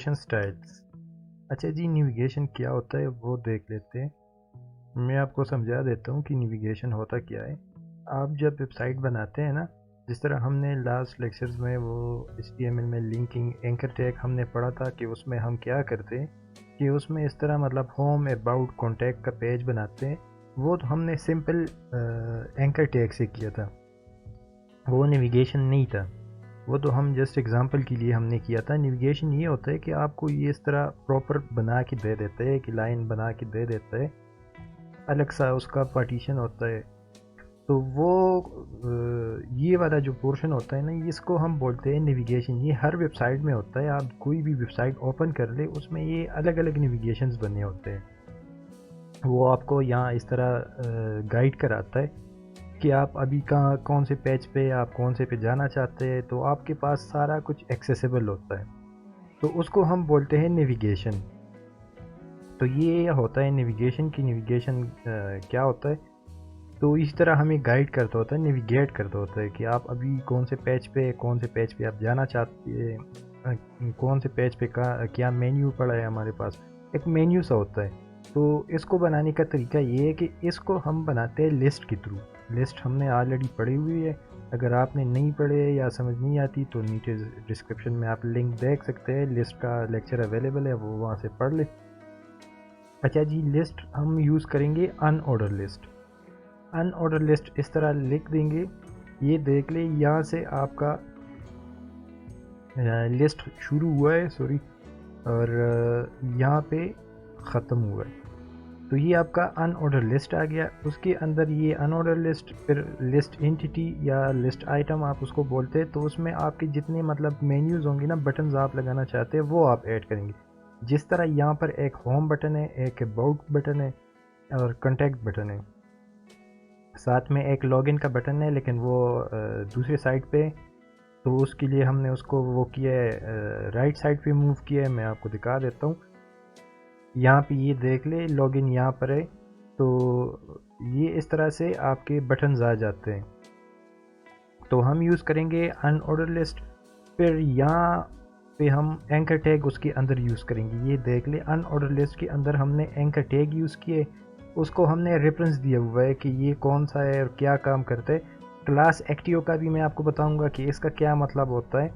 Navigation styles. अच्छा जी, navigation क्या होता है वो देख लेते हैं। मैं आपको समझा देता हूँ कि नेविगेशन होता क्या है। आप जब वेबसाइट बनाते हैं ना, जिस तरह हमने लास्ट लेक्चर्स में वो HTML में लिंकिंग एंकर टैग हमने पढ़ा था कि उसमें हम क्या करते हैं कि उसमें इस तरह मतलब होम अबाउट कॉन्टैक्ट का पेज बनाते हैं। वो तो हमने सिंपल एंकर टैग से किया था, वो नेविगेशन नहीं था। वो तो हम जस्ट एग्जांपल के लिए हमने किया था। नेविगेशन ये होता है कि आपको ये इस तरह प्रॉपर बना के दे देता है, कि लाइन बना के दे देता है, अलग सा उसका पार्टीशन होता है। तो वो ये वाला जो पोर्शन होता है ना, इसको हम बोलते हैं नेविगेशन। ये हर वेबसाइट में होता है। आप कोई भी वेबसाइट ओपन कर ले, उसमें ये अलग अलग नेविगेशंस बने होते हैं। वो आपको यहाँ इस तरह गाइड कराता है कि आप अभी कहाँ कौन से पेज पे, आप कौन से पे जाना चाहते हैं। तो आपके पास सारा कुछ एक्सेसिबल होता है, तो उसको हम बोलते हैं नेविगेशन। तो ये होता है नेविगेशन की। नेविगेशन क्या होता है, तो इस तरह हमें गाइड करता होता है, नेविगेट करता होता है कि आप अभी कौन से पेज पे, कौन से पेज पे आप जाना चाहते हैं, कौन से पेज पे का क्या मेन्यू पड़ा है हमारे पास। एक मेन्यू सा होता है। तो इसको बनाने का तरीका ये है कि इसको हम बनाते हैं लिस्ट के थ्रू। लिस्ट हमने ऑलरेडी पढ़ी हुई है। अगर आपने नहीं पढ़े या समझ नहीं आती तो नीचे डिस्क्रिप्शन में आप लिंक देख सकते हैं, लिस्ट का लेक्चर अवेलेबल है, वो वहाँ से पढ़ ले। अच्छा जी, लिस्ट हम यूज़ करेंगे अनऑर्डर लिस्ट। अनऑर्डर लिस्ट इस तरह लिख देंगे, ये देख ले यहाँ से आपका लिस्ट शुरू हुआ है, सॉरी, और यहाँ पे ख़त्म हुआ है। तो ये आपका अनऑर्डर लिस्ट आ गया। उसके अंदर ये अनऑर्डर लिस्ट, फिर लिस्ट एंटिटी या लिस्ट आइटम आप उसको बोलते हैं। तो उसमें आपके जितने मतलब मेन्यूज़ होंगे ना, बटन्स आप लगाना चाहते हैं, वो आप ऐड करेंगे। जिस तरह यहाँ पर एक होम बटन है, एक अबाउट बटन है और कॉन्टैक्ट बटन है, साथ में एक लॉगिन का बटन है, लेकिन वो दूसरे साइड पे। तो उसके लिए हमने उसको वो किया है, राइट साइड पे मूव किया है। मैं आपको दिखा देता हूँ। यहाँ पे ये देख ले, लॉगिन यहाँ पर है। तो ये इस तरह से आपके बटन्स आ जाते हैं। तो हम यूज़ करेंगे अनऑर्डर लिस्ट। फिर यहाँ पे हम एंकर टैग उसके अंदर यूज़ करेंगे। ये देख ले, अनऑर्डर लिस्ट के अंदर हमने एंकर टैग यूज़ किए। उसको हमने रेफरेंस दिया हुआ है कि ये कौन सा है और क्या काम करता है। क्लास एक्टिव का भी मैं आपको बताऊंगा कि इसका क्या मतलब होता है।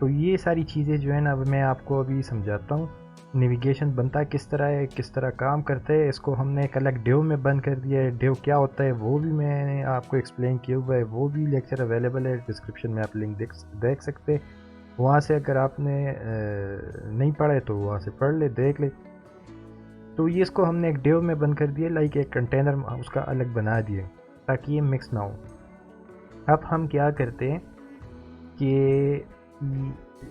तो ये सारी चीज़ें जो है ना, मैं आपको अभी समझाता हूँ। नेविगेशन बनता किस तरह है, किस तरह काम करता है। इसको हमने एक अलग डिव में बंद कर दिया है। डिव क्या होता है वो भी मैंने आपको एक्सप्लेन किया हुआ है, वो भी लेक्चर अवेलेबल है, डिस्क्रिप्शन में आप लिंक देख सकते हैं। वहाँ से अगर आपने नहीं पढ़ा है तो वहाँ से पढ़ ले, देख ले। तो ये इसको हमने एक डिव में बंद कर दिया, लाइक एक कंटेनर उसका अलग बना दिए ताकि ये मिक्स ना हो। अब हम क्या करते हैं कि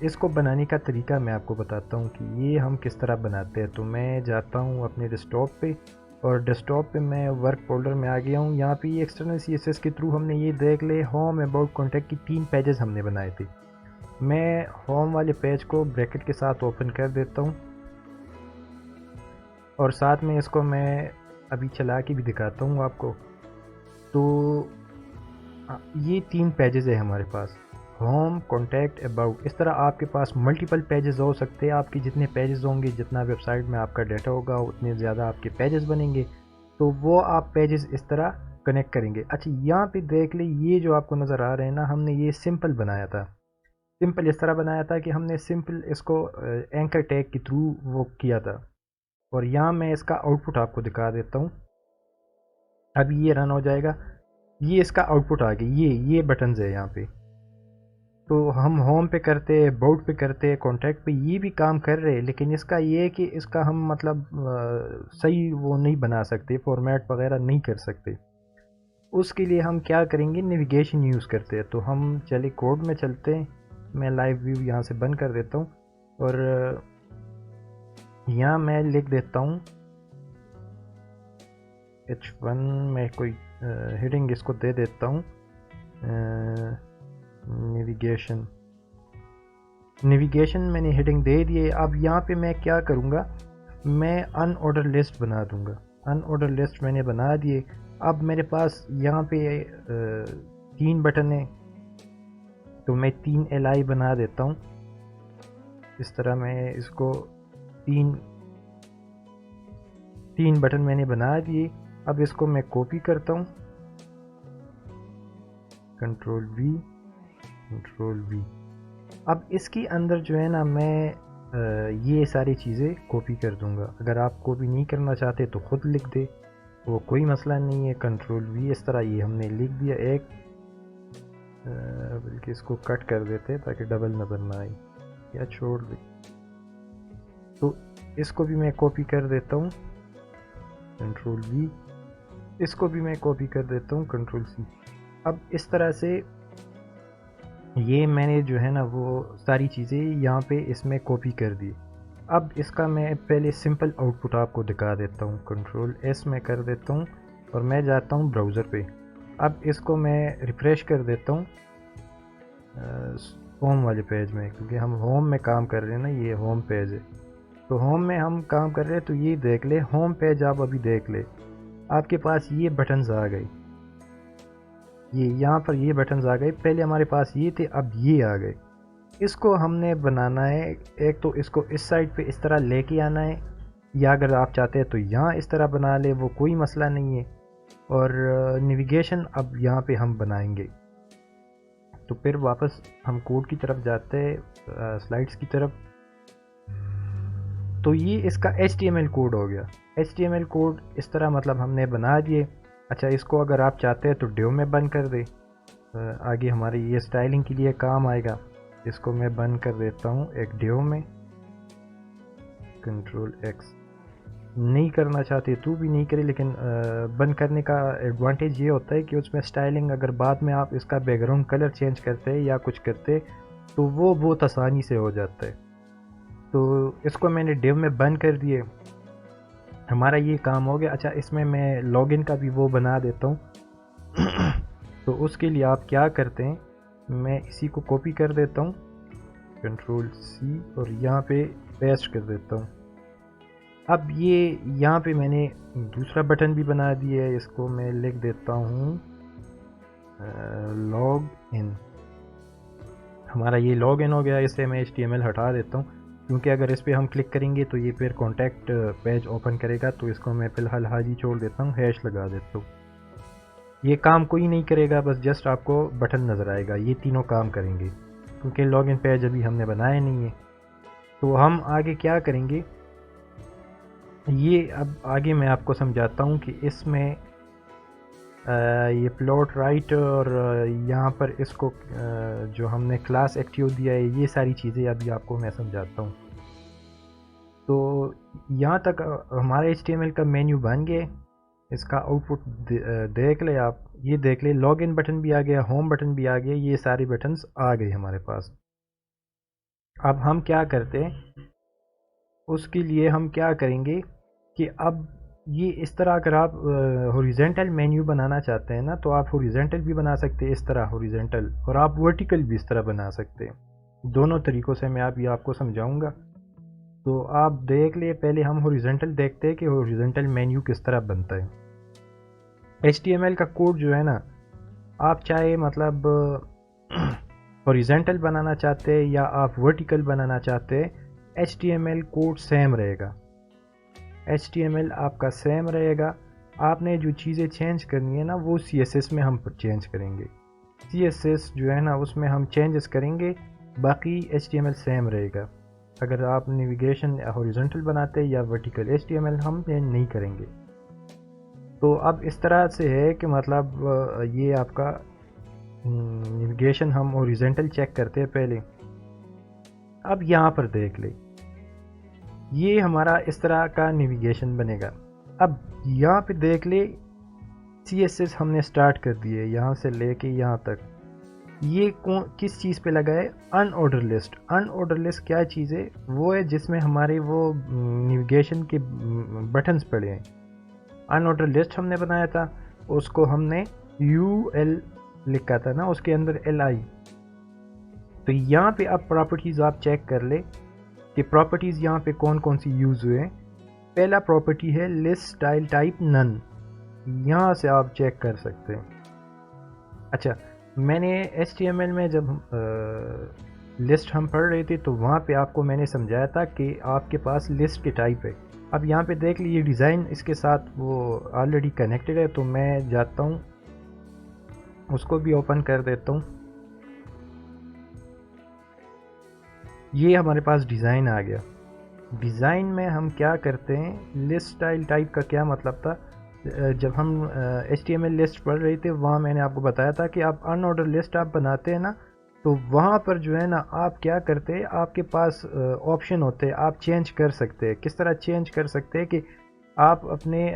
इसको बनाने का तरीका मैं आपको बताता हूँ कि ये हम किस तरह बनाते हैं। तो मैं जाता हूँ अपने डेस्कटॉप पे, और डेस्कटॉप पे मैं वर्क फोल्डर में आ गया हूँ। यहाँ पे ये एक्सटर्नल CSS के थ्रू हमने ये देख ले, होम अबाउट कॉन्टैक्ट की 3 पेजेस हमने बनाए थे। मैं होम वाले पेज को ब्रैकेट के साथ ओपन कर देता हूँ, और साथ में इसको मैं अभी चला के भी दिखाता हूँ आपको। तो ये 3 पेजेस है हमारे पास, होम, कॉन्टैक्ट, अबाउट। इस तरह आपके पास मल्टीपल पेजेस हो सकते हैं। आपके जितने पेजेस होंगे, जितना वेबसाइट में आपका डाटा होगा, उतने ज़्यादा आपके पेजेस बनेंगे। तो वो आप पेजेस इस तरह कनेक्ट करेंगे। अच्छा, यहाँ पे देख ले, ये जो आपको नज़र आ रहे हैं ना, हमने ये सिंपल बनाया था। सिंपल इस तरह बनाया था कि हमने सिंपल इसको एंकर टैग के थ्रू वो किया था। और यहाँ मैं इसका आउटपुट आपको दिखा देता हूँ। अभी ये रन हो जाएगा। ये इसका आउटपुट आ गया। ये बटन्स है यहाँ पे। तो हम होम पे करते हैं, अबाउट पे करते हैं, कॉन्टैक्ट पे, ये भी काम कर रहे हैं। लेकिन इसका ये है कि इसका हम मतलब सही वो नहीं बना सकते, फॉर्मेट वगैरह नहीं कर सकते। उसके लिए हम क्या करेंगे, नेविगेशन यूज़ करते हैं। तो हम चले कोड में चलते हैं। मैं लाइव व्यू यहाँ से बंद कर देता हूँ, और यहाँ मैं लिख देता हूँ H1 में कोई हेडिंग इसको दे देता हूँ, नेविगेशन मैंने हेडिंग दे दी है। अब यहाँ पे मैं क्या करूँगा, मैं अनऑर्डर लिस्ट बना दूँगा। अनऑर्डर लिस्ट मैंने बना दिए। अब मेरे पास यहाँ पे 3 बटन है, तो मैं 3 LI बना देता हूँ। इस तरह मैं इसको तीन बटन मैंने बना दिए। अब इसको मैं कॉपी करता हूँ, कंट्रोल वी, कंट्रोल वी। अब इसके अंदर जो है ना मैं ये सारी चीज़ें कॉपी कर दूंगा। अगर आप कॉपी नहीं करना चाहते तो ख़ुद लिख दे, वो कोई मसला नहीं है। कंट्रोल वी, इस तरह ये हमने लिख दिया एक, बल्कि इसको कट कर देते ताकि डबल नज़र ना आए, या छोड़ दे। तो इसको भी मैं कॉपी कर देता हूँ, कंट्रोल वी। इसको भी मैं कॉपी कर देता हूँ, कंट्रोल सी। अब इस तरह से ये मैंने जो है ना वो सारी चीज़ें यहाँ पे इसमें कॉपी कर दी। अब इसका मैं पहले सिंपल आउटपुट आपको दिखा देता हूँ। कंट्रोल एस में कर देता हूँ और मैं जाता हूँ ब्राउज़र पे। अब इसको मैं रिफ्रेश कर देता हूँ होम वाले पेज में, क्योंकि हम होम में काम कर रहे हैं ना, ये होम पेज है। तो होम में हम काम कर रहे हैं, तो ये देख ले होम पेज। आप अभी देख ले, आपके पास ये बटन्स आ गए, ये यहाँ पर ये बटन्स आ गए। पहले हमारे पास ये थे, अब ये आ गए। इसको हमने बनाना है, एक तो इसको इस साइड पे इस तरह लेके आना है, या अगर आप चाहते हैं तो यहाँ इस तरह बना ले, वो कोई मसला नहीं है। और नेविगेशन अब यहाँ पे हम बनाएंगे। तो फिर वापस हम कोड की तरफ जाते हैं, स्लाइड्स की तरफ। तो ये इसका HTML कोड हो गया। HTML कोड इस तरह मतलब हमने बना दिए। अच्छा, इसको अगर आप चाहते हैं तो डिव में बंद कर दे, आगे हमारी ये स्टाइलिंग के लिए काम आएगा। इसको मैं बंद कर देता हूँ एक डिव में, कंट्रोल एक्स। नहीं करना चाहते तो भी नहीं करे, लेकिन बंद करने का एडवांटेज ये होता है कि उसमें स्टाइलिंग, अगर बाद में आप इसका बैकग्राउंड कलर चेंज करते हैं या कुछ करते तो वो बहुत आसानी से हो जाता है। तो इसको मैंने डिव में बंद कर दिए, हमारा ये काम हो गया। अच्छा, इसमें मैं लॉगिन का भी वो बना देता हूँ। तो उसके लिए आप क्या करते हैं, मैं इसी को कॉपी कर देता हूँ, कंट्रोल सी, और यहाँ पे पेस्ट कर देता हूँ। अब ये यहाँ पे मैंने दूसरा बटन भी बना दिया है, इसको मैं लिख देता हूँ लॉग इन। हमारा ये लॉग इन हो गया। इसे मैं HTML हटा देता हूँ, क्योंकि अगर इस पर हम क्लिक करेंगे तो ये फिर कॉन्टैक्ट पेज ओपन करेगा। तो इसको मैं फ़िलहाल हाजी छोड़ देता हूँ, हैश लगा देता हूँ। ये काम कोई नहीं करेगा, बस जस्ट आपको बटन नज़र आएगा। ये तीनों काम करेंगे, क्योंकि लॉगिन पेज अभी हमने बनाया नहीं है। तो हम आगे क्या करेंगे, ये अब आगे मैं आपको समझाता हूँ कि इसमें ये प्लॉट राइट और यहाँ पर इसको जो हमने क्लास एक्टिव दिया है, ये सारी चीज़ें अभी आपको मैं समझाता हूँ। तो यहाँ तक हमारा HTML का मेन्यू बन गया। इसका आउटपुट देख ले आप, ये देख ले, लॉगिन बटन भी आ गया, होम बटन भी आ गया, ये सारे बटन्स आ गए हमारे पास। अब हम क्या करते हैं, उसके लिए हम क्या करेंगे कि अब ये इस तरह अगर आप हॉरिजॉन्टल मेन्यू बनाना चाहते हैं ना, तो आप हॉरिजॉन्टल भी बना सकते हैं इस तरह हॉरिजॉन्टल, और आप वर्टिकल भी इस तरह बना सकते हैं। दोनों तरीक़ों से मैं अभी आपको समझाऊंगा। तो आप देख ले, पहले हम हॉरिजॉन्टल देखते हैं कि हॉरिजॉन्टल मेन्यू किस तरह बनता है। HTML का कोड जो है ना, आप चाहे मतलब हॉरिजॉन्टल बनाना चाहते हैं या आप वर्टिकल बनाना चाहते हैं, HTML कोड सेम रहेगा। HTML आपका सेम रहेगा। आपने जो चीज़ें चेंज करनी है ना, वो CSS में हम चेंज करेंगे। CSS जो है ना, उसमें हम चेंजेस करेंगे, बाकी HTML सेम रहेगा। अगर आप नेविगेशन हॉरिजॉन्टल बनाते हैं या वर्टिकल, HTML हम नहीं करेंगे। तो अब इस तरह से है कि मतलब ये आपका नेविगेशन हम हॉरिजॉन्टल चेक करते हैं पहले। अब यहाँ पर देख ले, ये हमारा इस तरह का नेविगेशन बनेगा। अब यहाँ पे देख ले, CSS हमने स्टार्ट कर दिए यहाँ से लेके यहाँ तक। ये किस चीज़ पे लगा है, अनऑर्डर लिस्ट। अनऑर्डर लिस्ट क्या चीज़ है, वो है जिसमें हमारे वो नेविगेशन के बटन्स पड़े हैं। अनऑर्डर लिस्ट हमने बनाया था, उसको हमने UL लिखा था ना, उसके अंदर LI। तो यहाँ पे अब प्रॉपर्टीज़ आप चेक कर ले कि प्रॉपर्टीज़ यहाँ पे कौन कौन सी यूज़ हुए हैं। पहला प्रॉपर्टी है लिस्ट स्टाइल टाइप नन, यहाँ से आप चेक कर सकते हैं। अच्छा, मैंने HTML में जब लिस्ट हम पढ़ रहे थे तो वहाँ पे आपको मैंने समझाया था कि आपके पास लिस्ट के टाइप है। अब यहाँ पे देख लीजिए डिज़ाइन इसके साथ वो ऑलरेडी कनेक्टेड है, तो मैं जाता हूँ उसको भी ओपन कर देता हूँ। ये हमारे पास डिज़ाइन आ गया। डिज़ाइन में हम क्या करते हैं, लिस्ट स्टाइल टाइप का क्या मतलब था, जब हम HTML लिस्ट पढ़ रहे थे वहाँ मैंने आपको बताया था कि आप अनऑर्डर लिस्ट आप बनाते हैं ना, तो वहाँ पर जो है ना आप क्या करते हैं, आपके पास ऑप्शन होते हैं, आप चेंज कर सकते हैं। किस तरह चेंज कर सकते हैं कि आप अपने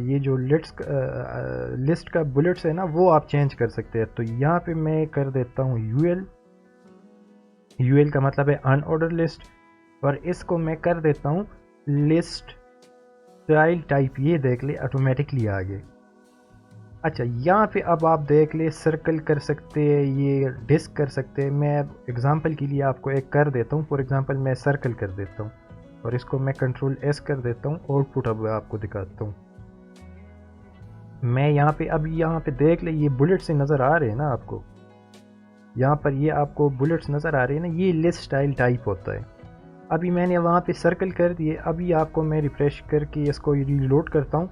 ये जो लिस्ट का बुलेट्स है ना वो आप चेंज कर सकते हैं। तो यहाँ पे मैं कर देता हूँ यूएल का मतलब है अनऑर्डर लिस्ट, और इसको मैं कर देता हूँ लिस्ट स्टाइल टाइप। ये देख ले ऑटोमेटिकली आ गए। अच्छा, यहाँ पे अब आप देख ले सर्कल कर सकते हैं, ये डिस्क कर सकते हैं। मैं एग्जांपल के लिए आपको एक कर देता हूँ, फॉर एग्जांपल मैं सर्कल कर देता हूँ और इसको मैं कंट्रोल एस कर देता हूँ। आउटपुट अब आपको दिखाता हूँ। मैं यहाँ पे अब यहाँ पे देख ले ये बुलेट से नज़र आ रहे हैं ना आपको, यहाँ पर ये आपको बुलेट्स नज़र आ रहे हैं ना, ये लिस्ट स्टाइल टाइप होता है। अभी मैंने वहाँ पे सर्कल कर दिए, अभी आपको मैं रिफ्रेश करके इसको रीलोड करता हूँ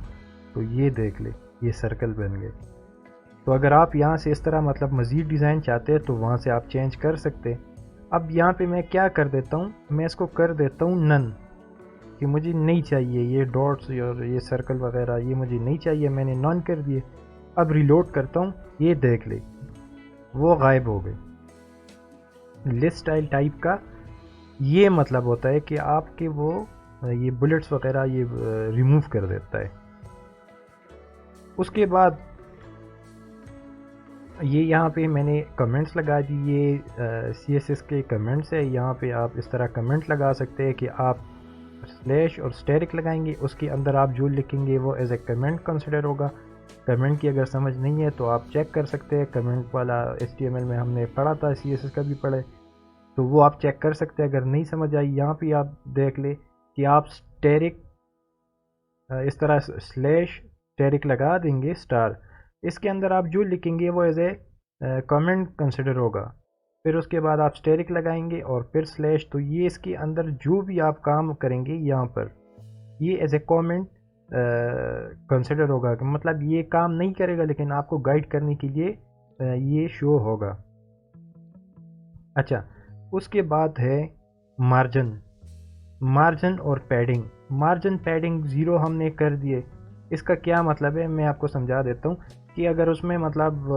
तो ये देख ले ये सर्कल बन गए। तो अगर आप यहाँ से इस तरह मतलब मज़ीद डिज़ाइन चाहते हैं तो वहाँ से आप चेंज कर सकते हैं। अब यहाँ पे मैं क्या कर देता हूँ, मैं इसको कर देता हूँ नन, कि मुझे नहीं चाहिए ये डॉट्स और ये सर्कल वगैरह, ये मुझे नहीं चाहिए, मैंने नन कर दिए। अब रिलोड करता हूँ, ये देख ले वो गायब हो गए। लिस्ट स्टाइल टाइप का ये मतलब होता है कि आपके वो ये बुलेट्स वगैरह ये रिमूव कर देता है। उसके बाद ये यहाँ पे मैंने कमेंट्स लगा दी, ये CSS के कमेंट्स है। यहाँ पे आप इस तरह कमेंट लगा सकते हैं कि आप स्लैश और स्टेरिक लगाएंगे, उसके अंदर आप जो लिखेंगे वो एज ए कमेंट कंसिडर होगा। कमेंट की अगर समझ नहीं है तो आप चेक कर सकते हैं, कमेंट वाला HTML में हमने पढ़ा था, CSS का भी पढ़े, तो वो आप चेक कर सकते हैं। अगर नहीं समझ आई यहाँ पे आप देख ले कि आप स्टेरिक इस तरह स्लैश स्टेरिक लगा देंगे स्टार, इसके अंदर आप जो लिखेंगे वो एज ए कमेंट कंसिडर होगा। फिर उसके बाद आप स्टेरिक लगाएंगे और फिर स्लैश, तो ये इसके अंदर जो भी आप काम करेंगे यहाँ पर ये एज ए कमेंट कंसिडर होगा, कि मतलब ये काम नहीं करेगा लेकिन आपको गाइड करने के लिए ये शो होगा। अच्छा, उसके बाद है मार्जिन और पैडिंग। मार्जिन पैडिंग 0 हमने कर दिए। इसका क्या मतलब है मैं आपको समझा देता हूँ कि अगर उसमें मतलब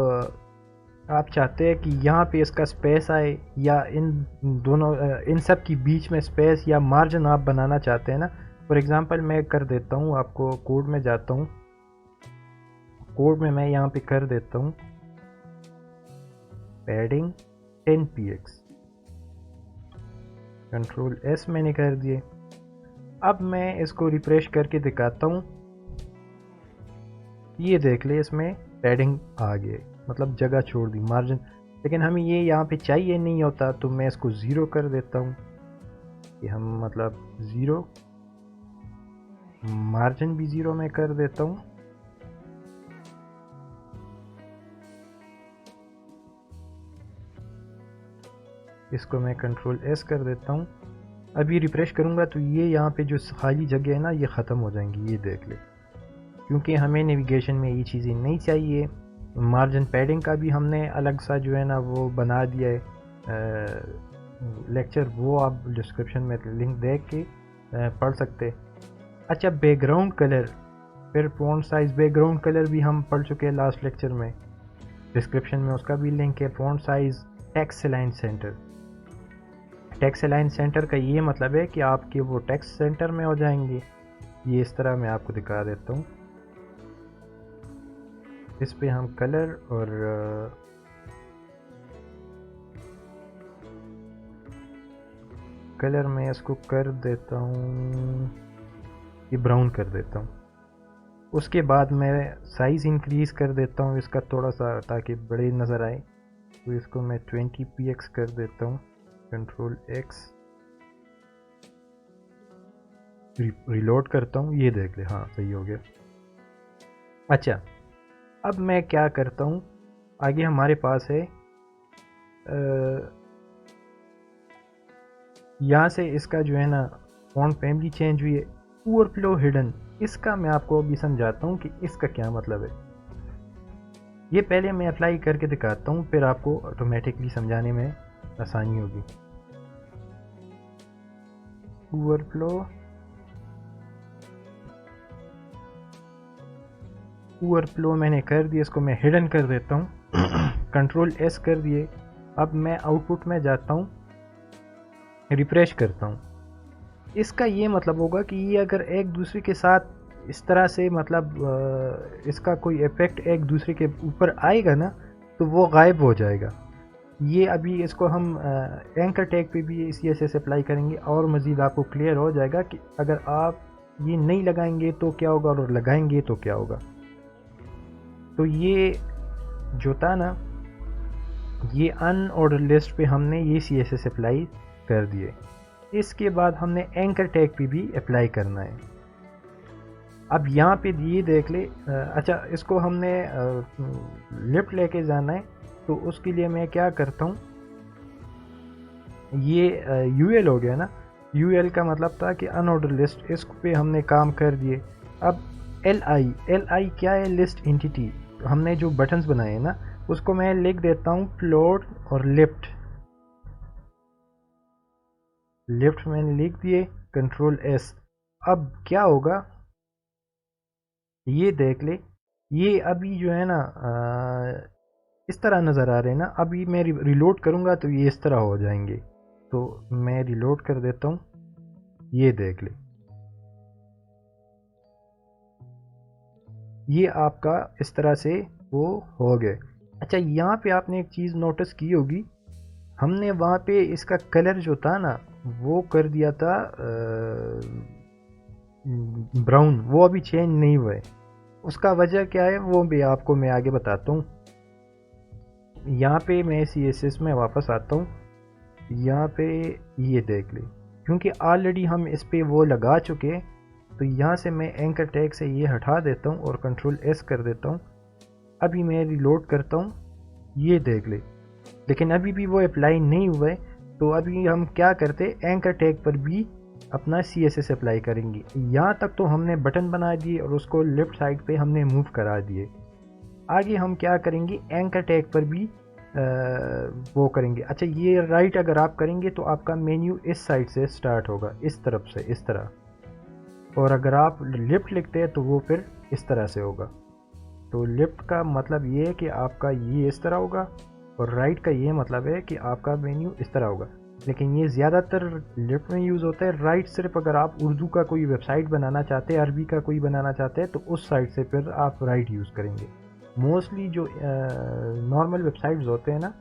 आप चाहते हैं कि यहाँ पे इसका स्पेस आए, या इन दोनों इन सब की बीच में स्पेस या मार्जिन आप बनाना चाहते हैं ना, फॉर एग्जांपल मैं कर देता हूँ, आपको कोड में जाता हूँ, कोड में मैं यहाँ पे कर देता हूँ पैडिंग 10 px, कंट्रोल एस मैंने कर दिए। अब मैं इसको रिफ्रेश करके दिखाता हूँ, ये देख ले इसमें पैडिंग आ गए, मतलब जगह छोड़ दी मार्जिन। लेकिन हमें ये यहाँ पे चाहिए नहीं होता, तो मैं इसको 0 कर देता हूँ कि हम मतलब 0, मार्जिन भी 0 में कर देता हूँ। इसको मैं कंट्रोल एस कर देता हूँ। अभी रिफ्रेश करूँगा तो ये यहाँ पे जो खाली जगह है ना ये ख़त्म हो जाएंगी, ये देख ले, क्योंकि हमें नेविगेशन में ये चीज़ें नहीं चाहिए। मार्जिन पैडिंग का भी हमने अलग सा जो है ना वो बना दिया है लेक्चर, वो आप डिस्क्रिप्शन में लिंक देख के पढ़ सकते। अच्छा, बैकग्राउंड कलर, फिर फ़ॉन्ट साइज़, बैकग्राउंड कलर भी हम पढ़ चुके हैं लास्ट लेक्चर में, डिस्क्रिप्शन में उसका भी लिंक है। Font size, text align centre. Text align centre का ये मतलब है कि आपके वो टेक्स्ट सेंटर में हो जाएंगे। ये इस तरह मैं आपको दिखा देता हूँ। इस पे हम कलर और कलर में इसको कर देता हूँ, ये ब्राउन कर देता हूँ। उसके बाद मैं साइज़ इंक्रीज़ कर देता हूँ इसका थोड़ा सा, ताकि बड़े नज़र आए। तो इसको मैं 20 px कर देता हूँ, कंट्रोल एक्स, रिलोड करता हूँ, ये देख ले हाँ सही हो गया। अच्छा, अब मैं क्या करता हूँ, आगे हमारे पास है यहाँ से इसका जो है ना फॉन्ट फैमिली चेंज हुई है। ओवरफ्लो हिडन, इसका मैं आपको अभी समझाता हूँ कि इसका क्या मतलब है। ये पहले मैं अप्लाई करके दिखाता हूँ, फिर आपको ऑटोमेटिकली समझाने में आसानी होगी। ओवरफ्लो मैंने कर दिया, इसको मैं हिडन कर देता हूँ। कंट्रोल एस कर दिए। अब मैं आउटपुट में जाता हूँ, रिफ्रेश करता हूँ। इसका ये मतलब होगा कि ये अगर एक दूसरे के साथ इस तरह से मतलब इसका कोई इफेक्ट एक दूसरे के ऊपर आएगा ना, तो वो गायब हो जाएगा। ये अभी इसको हम एंकर टैग पे भी इसी ऐसे अप्लाई करेंगे और मज़ीद आपको क्लियर हो जाएगा कि अगर आप ये नहीं लगाएंगे तो क्या होगा और लगाएंगे तो क्या होगा। तो ये जो था ना, ये अनऑर्डर लिस्ट पे हमने ये CSS अप्लाई कर दिए। इसके बाद हमने एंकर टैग पे भी अप्लाई करना है। अब यहाँ पे ये देख ले, अच्छा इसको हमने लिफ्ट लेके जाना है, तो उसके लिए मैं क्या करता हूँ, ये UL हो गया ना। UL का मतलब था कि अनऑर्डर लिस्ट, इस पे हमने काम कर दिए। अब LI क्या है, लिस्ट एंटिटी। हमने जो बटन्स बनाए हैं ना, उसको मैं लिख देता हूँ फ्लोट और लिफ्ट मैंने लिख दिए, कंट्रोल S। अब क्या होगा ये देख ले, ये अभी जो है ना इस तरह नज़र आ रहे हैं ना। अभी मैं रिलोड करूँगा तो ये इस तरह हो जाएंगे। तो मैं रिलोड कर देता हूँ, ये देख ले, ये आपका इस तरह से वो हो गए। अच्छा यहाँ पे आपने एक चीज़ नोटिस की होगी, हमने वहाँ पे इसका कलर जो था ना वो कर दिया था ब्राउन, वो अभी चेंज नहीं हुआ है। उसका वजह क्या है वो भी आपको मैं आगे बताता हूँ। यहाँ पे मैं CSS में वापस आता हूँ। यहाँ पे ये देख ले, क्योंकि ऑलरेडी हम इस पे वो लगा चुके हैं, तो यहाँ से मैं एंकर टैग से ये हटा देता हूँ और कंट्रोल S कर देता हूँ। अभी मैं रिलोड करता हूँ, ये देख ले, लेकिन अभी भी वो अप्लाई नहीं हुआ है। तो अभी हम क्या करते, एंकर टैग पर भी अपना CSS अप्लाई करेंगे। यहाँ तक तो हमने बटन बना दिए और उसको लेफ्ट साइड पे हमने मूव करा दिए। आगे हम क्या करेंगे, एंकर टैग पर भी वो करेंगे। अच्छा ये राइट अगर आप करेंगे तो आपका मेन्यू इस साइड से स्टार्ट होगा, इस तरफ से, इस तरह। और अगर आप लेफ्ट लिखते हैं तो वो फिर इस तरह से होगा। तो लेफ्ट का मतलब ये है कि आपका ये इस तरह होगा, और राइट का ये मतलब है कि आपका मेन्यू इस तरह होगा। लेकिन ये ज़्यादातर लेफ्ट में यूज़ होता है। राइट सिर्फ अगर आप उर्दू का कोई वेबसाइट बनाना चाहते हैं, अरबी का कोई बनाना चाहते हैं, तो उस साइड से फिर आप राइट यूज़ करेंगे। मोस्टली जो नॉर्मल वेबसाइट्स होते हैं ना,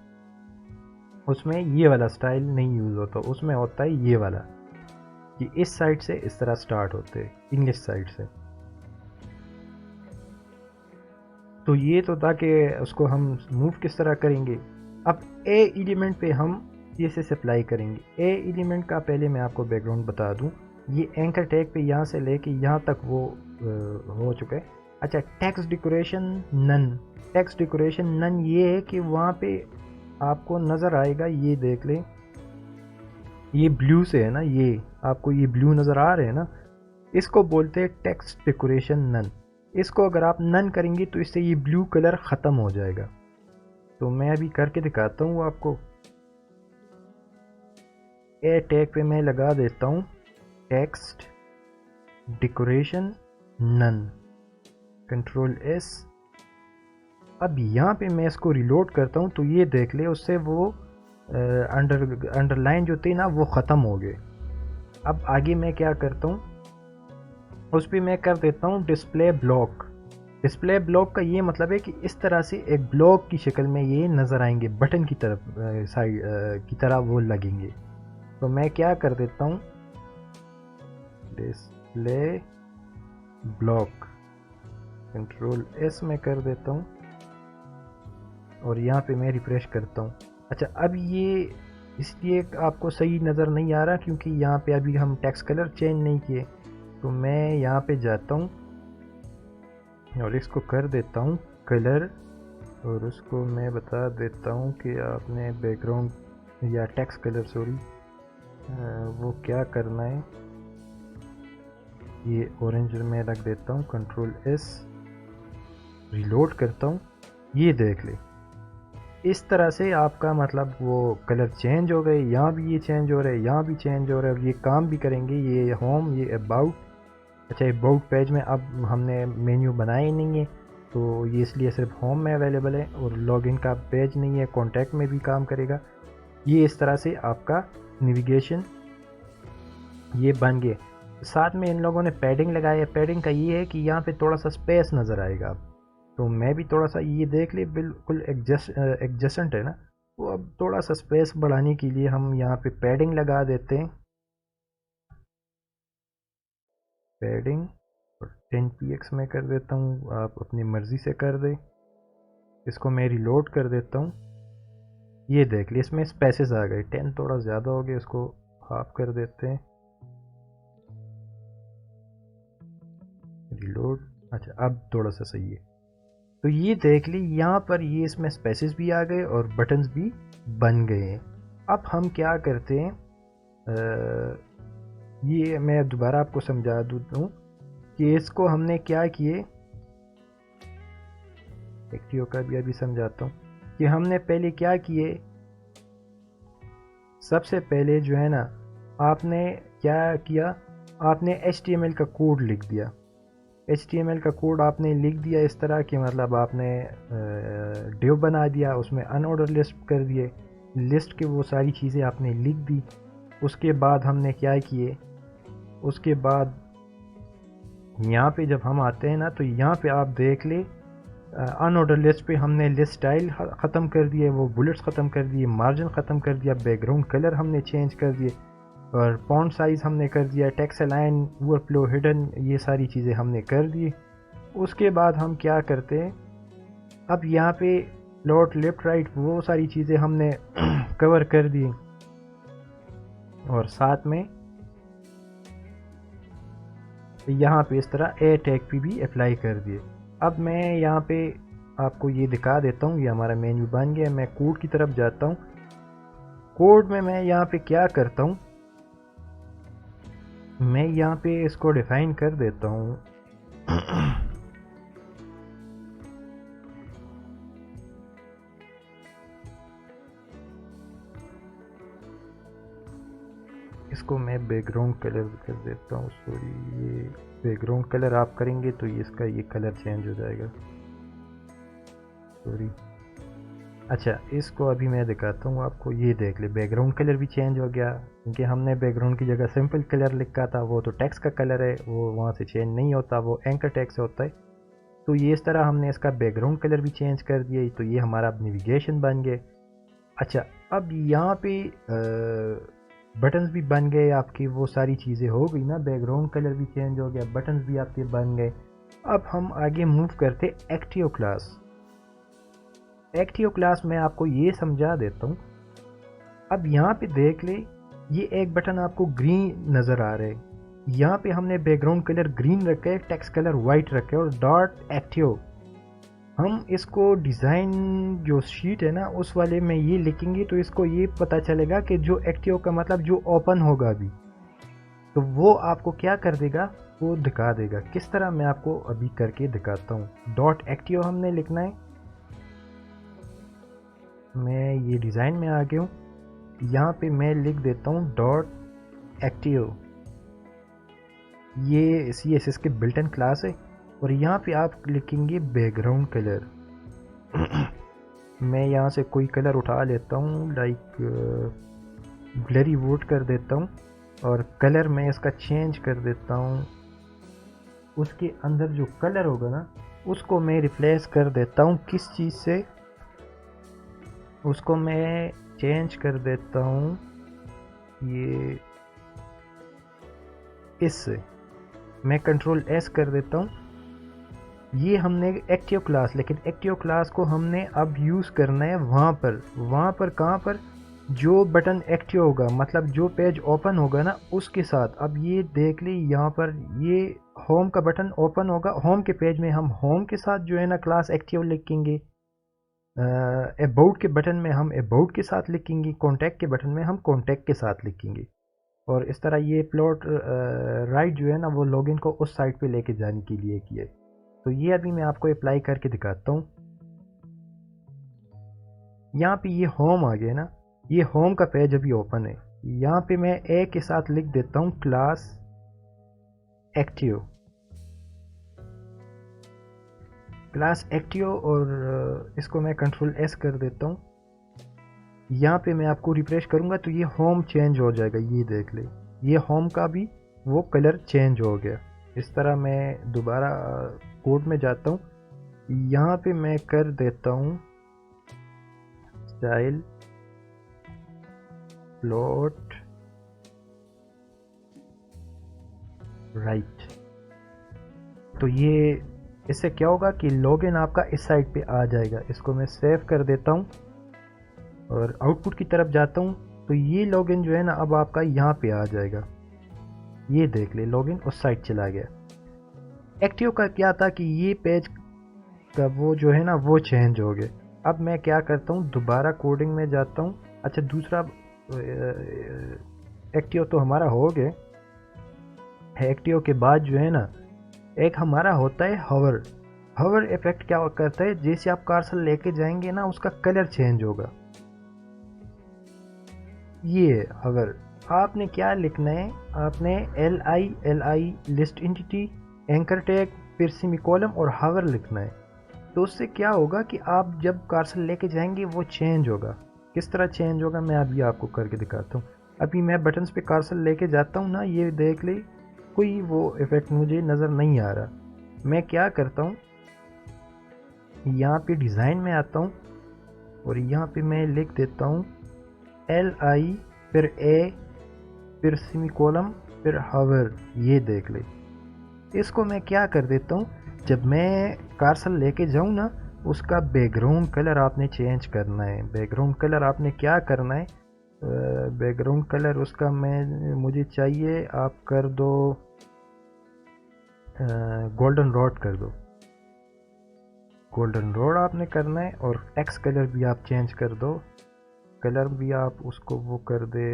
उसमें ये वाला स्टाइल नहीं यूज़ होता, उसमें होता है ये वाला कि इस साइड से इस तरह स्टार्ट होते हैं, इंग्लिश साइड से। तो ये तो था कि उसको हम मूव किस तरह करेंगे। अब ए एलिमेंट पे हम CSS अप्लाई करेंगे। ए एलिमेंट का पहले मैं आपको बैकग्राउंड बता दूं, ये एंकर टैग पे यहाँ से लेके यहाँ तक वो हो चुका है। अच्छा text decoration none, text decoration none ये है कि वहाँ पे आपको नज़र आएगा, ये देख लें, ये ब्लू से है ना, ये आपको ये ब्लू नज़र आ रहे हैं ना, इसको बोलते हैं टेक्स्ट डेकोरेशन नन। इसको अगर आप नन करेंगे तो इससे ये ब्लू कलर ख़त्म हो जाएगा। तो मैं अभी करके दिखाता हूँ आपको। ए टैग पे मैं लगा देता हूँ text decoration none, control S। अब यहाँ पे मैं इसको रिलोड करता हूँ तो ये देख ले, उससे वो अंडरलाइन जो थी ना वो ख़त्म हो गए। अब आगे मैं क्या करता हूँ, उस पर मैं कर देता हूँ डिस्प्ले ब्लॉक। डिस्प्ले ब्लॉक का ये मतलब है कि इस तरह से एक ब्लॉक की शक्ल में ये नज़र आएंगे, बटन की तरफ साइड की तरह वो लगेंगे। तो मैं क्या कर देता हूँ, डिस्प्ले ब्लॉक, कंट्रोल S में कर देता हूँ और यहाँ पे मैं रिफ्रेश करता हूँ। अच्छा अब ये इसलिए आपको सही नज़र नहीं आ रहा क्योंकि यहाँ पे अभी हम टेक्स्ट कलर चेंज नहीं किए। तो मैं यहाँ पे जाता हूँ और इसको कर देता हूँ कलर, और उसको मैं बता देता हूँ कि आपने बैकग्राउंड या टेक्स्ट कलर, सॉरी, वो क्या करना है, ये ऑरेंज में रख देता हूँ, कंट्रोल एस, रिलोड करता हूँ, ये देख ले इस तरह से आपका मतलब वो कलर चेंज हो गए, यहाँ भी ये चेंज हो रहा है, यहाँ भी चेंज हो रहा है, और ये काम भी करेंगे। ये होम, ये अबाउट, अच्छा अबाउट पेज में अब हमने मेन्यू बनाया ही नहीं है, तो ये इसलिए सिर्फ होम में अवेलेबल है, और लॉगिन का पेज नहीं है, कॉन्टैक्ट में भी काम करेगा। ये इस तरह से आपका नेविगेशन ये बन गए। साथ में इन लोगों ने पैडिंग लगाया है। पैडिंग का ये है कि यहाँ पे थोड़ा सा स्पेस नज़र आएगा। तो मैं भी थोड़ा सा ये देख ले, बिल्कुल एडजस्टेंट है ना, तो अब थोड़ा सा स्पेस बढ़ाने के लिए हम यहाँ पे पैडिंग लगा देते हैं। पैडिंग और 10px में कर देता हूँ, आप अपनी मर्ज़ी से कर दें। इसको मैं रिलोड कर देता हूँ, ये देख लिए इसमें स्पेसेस आ गए। 10 थोड़ा ज़्यादा हो गया, इसको हाफ कर देते हैं, रिलोड। अच्छा अब थोड़ा सा सही है। तो ये देख ली यहाँ पर, ये इसमें स्पेसेस भी आ गए और बटन्स भी बन गए हैं। अब हम क्या करते हैं, ये मैं दोबारा आपको समझा दूँ कि इसको हमने क्या किए, एक्टिव का भी अभी समझाता हूँ कि हमने पहले क्या किए। सबसे पहले जो है ना, आपने क्या किया, आपने HTML का कोड लिख दिया। HTML का कोड आपने लिख दिया इस तरह कि मतलब आपने डिव बना दिया, उसमें अनऑर्डर लिस्ट कर दिए, लिस्ट के वो सारी चीज़ें आपने लिख दी। उसके बाद हमने क्या किए, उसके बाद यहाँ पे जब हम आते हैं ना, तो यहाँ पे आप देख ले अनऑर्डर लिस्ट पे हमने लिस्ट स्टाइल ख़त्म कर दिए, वो बुलेट्स ख़त्म कर दिए, मार्जिन ख़त्म कर दिया, बैकग्राउंड कलर हमने चेंज कर दिए, और फॉन्ट साइज़ हमने कर दिया, टेक्स्ट अलाइन, ओवरफ्लो, हिडन, ये सारी चीज़ें हमने कर दी। उसके बाद हम क्या करते हैं, अब यहाँ पे प्लॉट लेफ्ट राइट वो सारी चीज़ें हमने कवर कर दी, और साथ में यहाँ पे इस तरह ए टैग पे भी अप्लाई कर दिए। अब मैं यहाँ पे आपको ये दिखा देता हूँ, ये हमारा मेन्यू बन गया। मैं कोड की तरफ जाता हूँ। कोड में मैं यहाँ पे क्या करता हूँ, मैं यहाँ पे इसको डिफाइन कर देता हूँ। इसको मैं बैकग्राउंड कलर कर देता हूँ, सॉरी, ये बैकग्राउंड कलर आप करेंगे तो ये इसका ये कलर चेंज हो जाएगा, सॉरी। अच्छा इसको अभी मैं दिखाता हूँ आपको, ये देख ले बैकग्राउंड कलर भी चेंज हो गया, क्योंकि हमने बैकग्राउंड की जगह सिंपल कलर लिखा था, वो तो टेक्स्ट का कलर है, वो वहाँ से चेंज नहीं होता, वो एंकर टेक्स्ट होता है। तो ये इस तरह हमने इसका बैकग्राउंड कलर भी चेंज कर दिया, तो ये हमारा अब नेविगेशन बन गए। अच्छा अब यहाँ पे बटन्स भी बन गए आपकी, वो सारी चीज़ें हो गई ना, बैकग्राउंड कलर भी चेंज हो गया, बटन्स भी आपके बन गए। अब हम आगे मूव करते एक्टिव क्लास। एक्टिव क्लास में आपको ये समझा देता हूँ। अब यहाँ पे देख ले, ये एक बटन आपको ग्रीन नज़र आ रहा है, यहाँ पे हमने बैकग्राउंड कलर ग्रीन रखा है, टेक्स्ट कलर वाइट रखा है, और डॉट एक्टिव। हम इसको डिज़ाइन जो शीट है ना उस वाले में ये लिखेंगे, तो इसको ये पता चलेगा कि जो एक्टिव का मतलब जो ओपन होगा अभी, तो वो आपको क्या कर देगा, वो दिखा देगा। किस तरह मैं आपको अभी करके दिखाता हूँ। डॉट एक्टिव हमने लिखना है। मैं ये डिज़ाइन में आ गया हूँ, यहाँ पे मैं लिख देता हूँ डॉट एक्टिव। ये CSS के बिल्ट इन क्लास है, और यहाँ पे आप लिखेंगे बैकग्राउंड कलर। मैं यहाँ से कोई कलर उठा लेता हूँ, लाइक ब्लरी वुड कर देता हूँ, और कलर मैं इसका चेंज कर देता हूँ। उसके अंदर जो कलर होगा ना, उसको मैं रिप्लेस कर देता हूँ किस चीज़ से, उसको मैं चेंज कर देता हूँ ये इससे, मैं कंट्रोल S कर देता हूँ। ये हमने एक्टिव क्लास, लेकिन एक्टिव क्लास को हमने अब यूज़ करना है वहाँ पर कहाँ पर, जो बटन एक्टिव होगा, मतलब जो पेज ओपन होगा ना उसके साथ। अब ये देख ली, यहाँ पर ये होम का बटन ओपन होगा, होम के पेज में हम होम के साथ जो है ना क्लास एक्टिव लिखेंगे, अबाउट के बटन में हम अबाउट के साथ लिखेंगे, कॉन्टैक्ट के बटन में हम कॉन्टैक्ट के साथ लिखेंगे। और इस तरह ये प्लॉट राइट जो है ना वो लॉगिन को उस साइट पे लेके जाने के लिए किए। तो ये अभी मैं आपको अप्लाई करके दिखाता हूँ। यहाँ पे ये होम आ गया ना, ये होम का पेज अभी ओपन है। यहाँ पे मैं ए के साथ लिख देता हूँ क्लास एक्टिव, क्लास एक्टिव, और इसको मैं कंट्रोल एस कर देता हूँ। यहाँ पे मैं आपको रिफ्रेश करूँगा तो ये होम चेंज हो जाएगा, ये देख ले, ये होम का भी वो कलर चेंज हो गया। इस तरह मैं दोबारा कोड में जाता हूँ, यहाँ पे मैं कर देता हूँ स्टाइल प्लॉट राइट। तो ये इससे क्या होगा कि लॉगिन आपका इस साइड पे आ जाएगा। इसको मैं सेव कर देता हूँ और आउटपुट की तरफ जाता हूँ तो ये लॉगिन जो है ना अब आपका यहाँ पे आ जाएगा। ये देख ले, लॉगिन उस साइड चला गया। एक्टिव का क्या था कि ये पेज का वो जो है ना वो चेंज हो गया। अब मैं क्या करता हूँ, दोबारा कोडिंग में जाता हूँ। अच्छा, दूसरा एक्टिव तो हमारा हो गया। एक्टिव के बाद जो है ना एक हमारा होता है हवर। हवर इफेक्ट क्या करता है, जैसे आप कर्सर लेके जाएंगे ना उसका कलर चेंज होगा। ये हवर आपने क्या लिखना है, आपने LI list entity anchor tag फिर सेमीकोलन और हवर लिखना है। तो उससे क्या होगा कि आप जब कर्सर लेके जाएंगे वो चेंज होगा। किस तरह चेंज होगा मैं अभी आपको करके दिखाता हूँ। अभी मैं बटन्स पे कर्सर लेके जाता हूँ ना, ये देख ले कोई वो इफेक्ट मुझे नज़र नहीं आ रहा। मैं क्या करता हूँ, यहाँ पे डिज़ाइन में आता हूँ और यहाँ पे मैं लिख देता हूँ LI फिर A फिर सेमीकोलन फिर हवर। ये देख ले, इसको मैं क्या कर देता हूँ, जब मैं कर्सर लेके जाऊँ ना उसका बैकग्राउंड कलर आपने चेंज करना है। बैकग्राउंड कलर आपने क्या करना है, बैकग्राउंड कलर उसका मुझे चाहिए आप कर दो गोल्डन रॉड कर दो। गोल्डन रॉड आपने करना है और टेक्स्ट कलर भी आप चेंज कर दो। कलर भी आप उसको वो कर दे,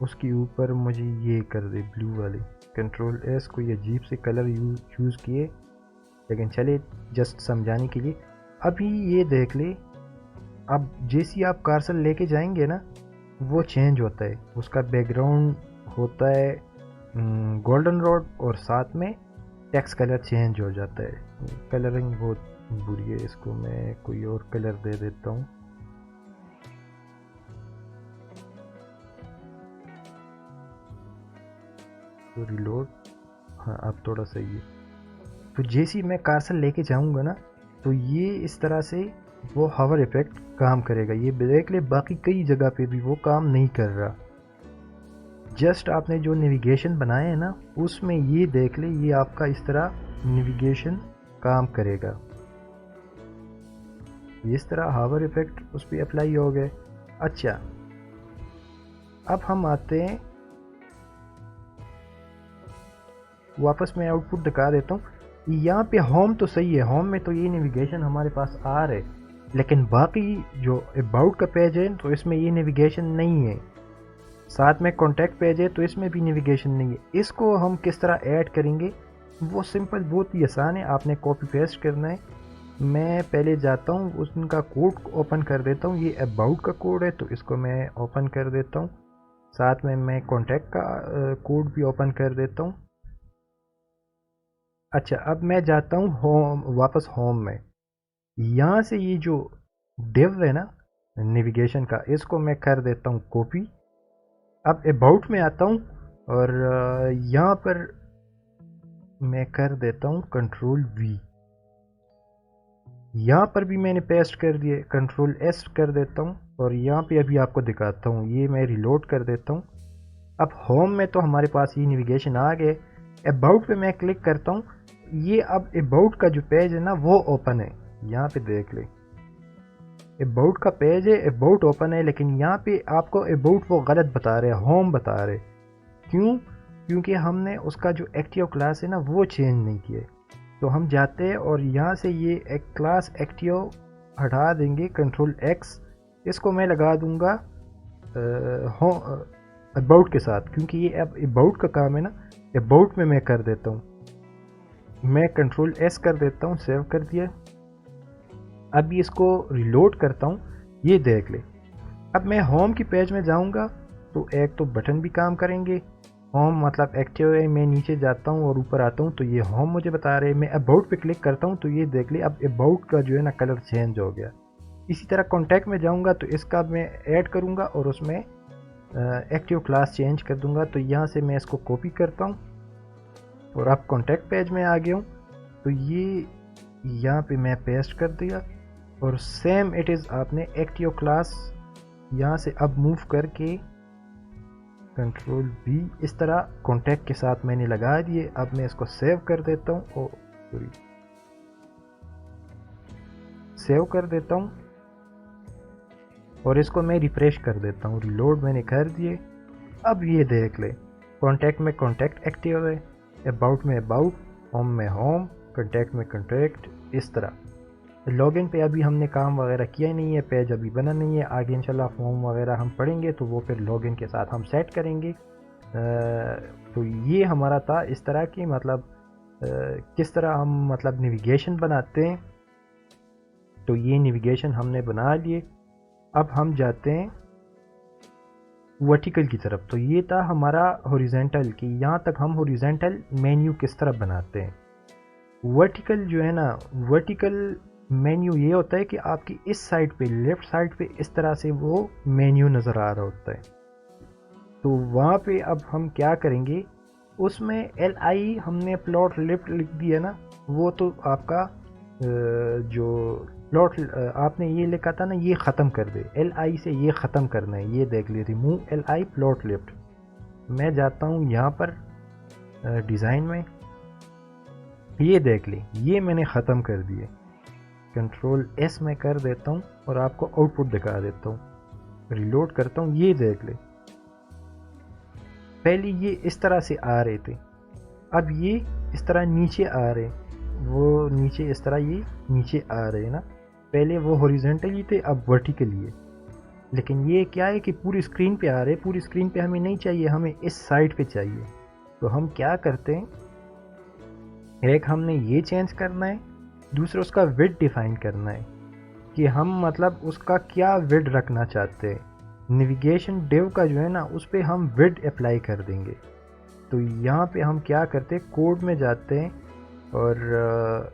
उसके ऊपर मुझे ये कर दे ब्लू वाली। कंट्रोल एस कोई अजीब से कलर यूज़ किए, लेकिन चले जस्ट समझाने के लिए। अभी ये देख ले, अब जैसे आप कर्सर लेके जाएंगे ना वो चेंज होता है, उसका बैकग्राउंड होता है गोल्डन रॉड और साथ में टेक्स्ट कलर चेंज हो जाता है। कलरिंग बहुत बुरी है, इसको मैं कोई और कलर दे देता हूँ। तो रिलोड, हाँ अब थोड़ा सही है। तो जैसे मैं कर्सर लेके जाऊँगा ना तो ये इस तरह से वो हवर इफेक्ट काम करेगा। ये देख ले, बाकी कई जगह पे भी वो काम नहीं कर रहा। जस्ट आपने जो नेविगेशन बनाए है ना उसमें ये देख ले, ये आपका इस तरह नेविगेशन काम करेगा। इस तरह हावर इफेक्ट उस पर अप्लाई हो गए। अच्छा, अब हम आते हैं, वापस मैं आउटपुट दिखा देता हूँ। यहाँ पे होम तो सही है, होम में तो ये नेविगेशन हमारे पास आ रहे, लेकिन बाकी जो अबाउट का पेज है तो इसमें ये नेविगेशन नहीं है। साथ में कॉन्टैक्ट पेज है तो इसमें भी नेविगेशन नहीं है। इसको हम किस तरह ऐड करेंगे, वो सिंपल, बहुत ही आसान है। आपने कॉपी पेस्ट करना है। मैं पहले जाता हूँ उनका कोड ओपन कर देता हूँ। ये अबाउट का कोड है तो इसको मैं ओपन कर देता हूँ। साथ में मैं कॉन्टैक्ट का कोड भी ओपन कर देता हूँ। अच्छा, अब मैं जाता हूँ होम, वापस होम में। यहाँ से ये जो डिव है ना नेविगेशन का, इसको मैं कर देता हूँ कॉपी। अब अबाउट में आता हूँ और यहाँ पर मैं कर देता हूँ कंट्रोल V। यहाँ पर भी मैंने पेस्ट कर दिए, कंट्रोल S कर देता हूँ और यहाँ पे अभी आपको दिखाता हूँ। ये मैं रिलोड कर देता हूँ। अब होम में तो हमारे पास ये नेविगेशन आ गए। अबाउट पे मैं क्लिक करता हूँ। ये अब अबाउट का जो पेज है ना वो ओपन है। यहाँ पे देख ले, अबाउट का पेज है, अबाउट ओपन है, लेकिन यहाँ पे आपको अबाउट वो गलत बता रहे हैं, होम बता रहे। क्यों? क्योंकि हमने उसका जो एक्टिव क्लास है ना वो चेंज नहीं किए। तो हम जाते हैं और यहाँ से ये एक क्लास एक्टिव हटा देंगे, कंट्रोल X। इसको मैं लगा दूंगा अबाउट के साथ, क्योंकि ये अब अबाउट का काम है ना, अबाउट में मैं कर देता हूँ, मैं कंट्रोल एस कर देता हूँ, सेव कर दिया। अब इसको रिलोड करता हूँ, ये देख ले। अब मैं होम की पेज में जाऊँगा तो एक तो बटन भी काम करेंगे, होम मतलब एक्टिव है, मैं नीचे जाता हूँ और ऊपर आता हूँ तो ये होम मुझे बता रहे हैं। मैं अबाउट पे क्लिक करता हूँ तो ये देख ले, अब अबाउट का जो है ना कलर चेंज हो गया। इसी तरह कॉन्टैक्ट में जाऊँगा तो इसका मैं ऐड करूँगा और उसमें एक्टिव क्लास चेंज कर दूँगा। तो यहाँ से मैं इसको कॉपी करता हूँ और अब कॉन्टैक्ट पेज में आ गया हूँ, तो ये यहाँ पे मैं पेस्ट कर दिया और सेम इट इज़ आपने एक्टिव क्लास यहाँ से अब मूव करके कंट्रोल बी इस तरह कॉन्टैक्ट के साथ मैंने लगा दिए। अब मैं इसको सेव कर देता हूँ, ओ सॉरी, सेव कर देता हूँ और इसको मैं रिफ्रेश कर देता हूँ। रिलोड मैंने कर दिए। अब ये देख ले, कॉन्टैक्ट में कॉन्टैक्ट एक्टिव है, अबाउट में अबाउट, होम में होम, कॉन्टैक्ट में कॉन्टैक्ट, इस तरह। लॉगिन पे अभी हमने काम वगैरह किया ही नहीं है, पेज अभी बना नहीं है। आगे इंशाल्लाह फॉर्म वगैरह हम पढ़ेंगे तो वो फिर लॉगिन के साथ हम सेट करेंगे। तो ये हमारा था इस तरह की, मतलब किस तरह हम मतलब नेविगेशन बनाते हैं। तो ये नेविगेशन हमने बना लिए। अब हम जाते हैं वर्टिकल की तरफ। तो ये था हमारा हॉरिजॉन्टल, कि यहाँ तक हम हॉरिजॉन्टल मेन्यू किस तरह बनाते हैं। वर्टिकल जो है ना, वर्टिकल मेन्यू ये होता है कि आपकी इस साइड पे, लेफ्ट साइड पे इस तरह से वो मेन्यू नज़र आ रहा होता है। तो वहाँ पे अब हम क्या करेंगे, उसमें LI हमने प्लॉट लेफ्ट लिख दिया ना, वो तो आपका जो प्लॉट आपने ये लिखा था ना, ये ख़त्म कर दे। LI से ये ख़त्म करना है, ये देख ले, रिमूव LI प्लॉट लेफ्ट। मैं जाता हूँ यहाँ पर डिज़ाइन में, ये देख ले, ये मैंने ख़त्म कर दिए। कंट्रोल S में कर देता हूँ और आपको आउटपुट दिखा देता हूँ। रिलोड करता हूँ, ये देख ले, पहले ये इस तरह से आ रहे थे, अब ये इस तरह नीचे आ रहे, वो नीचे इस तरह ये नीचे आ रहे ना। पहले वो हॉरिजॉन्टली थे, अब वर्टिकली है। लेकिन ये क्या है कि पूरी स्क्रीन पे आ रहे, पूरी स्क्रीन पे हमें नहीं चाहिए, हमें इस साइड पे चाहिए। तो हम क्या करते हैं, एक हमने ये चेंज करना है, दूसरा उसका विड्थ डिफाइन करना है कि हम मतलब उसका क्या विड्थ रखना चाहते हैं। नेविगेशन डिव का जो है ना, उस पर हम विड्थ अप्लाई कर देंगे। तो यहाँ पे हम क्या करते हैं, कोड में जाते हैं और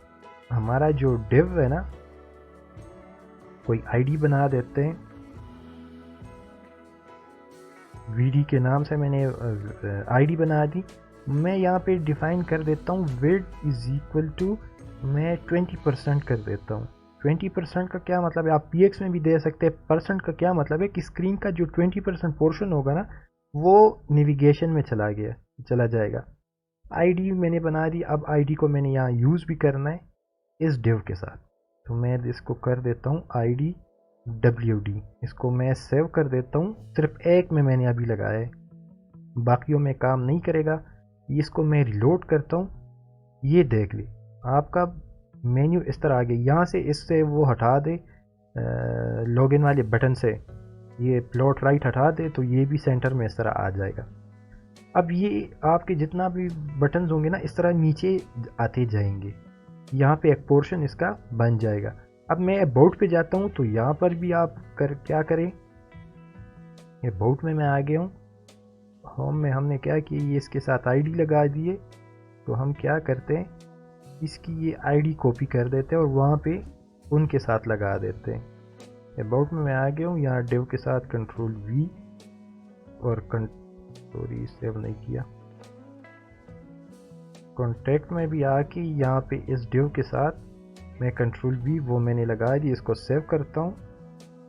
हमारा जो डिव है ना, कोई आईडी बना देते हैं। वीडी के नाम से मैंने आईडी बना दी। मैं यहाँ पे डिफाइन कर देता हूँ विड्थ इज इक्वल टू, मैं 20% कर देता हूँ। 20% का क्या मतलब है, आप px में भी दे सकते हैं। परसेंट का क्या मतलब है कि स्क्रीन का जो 20% पोर्शन होगा ना, वो नेविगेशन में चला जाएगा। आईडी मैंने बना दी। अब आईडी को मैंने यहाँ यूज़ भी करना है इस डिव के साथ। तो मैं इसको कर देता हूँ ID WD, इसको मैं सेव कर देता हूँ। सिर्फ एक में मैंने अभी लगाया है, बाकियों में काम नहीं करेगा। इसको मैं रिलोड करता हूँ, ये देख ले, आपका मेन्यू इस तरह आ गया। यहाँ से इससे वो हटा दे, लॉगिन वाले बटन से ये प्लॉट राइट हटा दे, तो ये भी सेंटर में इस तरह आ जाएगा। अब ये आपके जितना भी बटन्स होंगे ना, इस तरह नीचे आते जाएंगे, यहाँ पे एक पोर्शन इसका बन जाएगा। अब मैं अबाउट पे जाता हूँ, तो यहाँ पर भी आप क्या करें, अबाउट में मैं आ गया हूँ। होम में हमने क्या किया, ये इसके साथ आईडी लगा दिए। तो हम क्या करते हैं, इसकी ये आईडी कॉपी कर देते हैं और वहाँ पे उनके साथ लगा देते हैं। अबाउट में मैं आ गया हूँ, यहाँ डिव के साथ कंट्रोल V और सॉरी सेव नहीं किया, कॉन्टैक्ट में भी आके यहाँ पे इस डिव के साथ मैं कंट्रोल V, वो मैंने लगा दी। इसको सेव करता हूँ।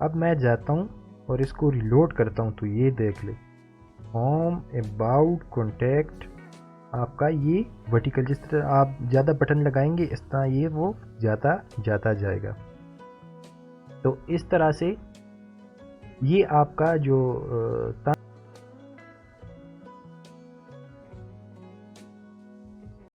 अब मैं जाता हूँ और इसको रिलोड करता हूँ, तो ये देख ले, होम अबाउट कॉन्टैक्ट, आपका ये वर्टिकल, जिस तरह आप ज़्यादा बटन लगाएंगे इस तरह ये वो ज़्यादा जाता जाएगा। तो इस तरह से ये आपका जो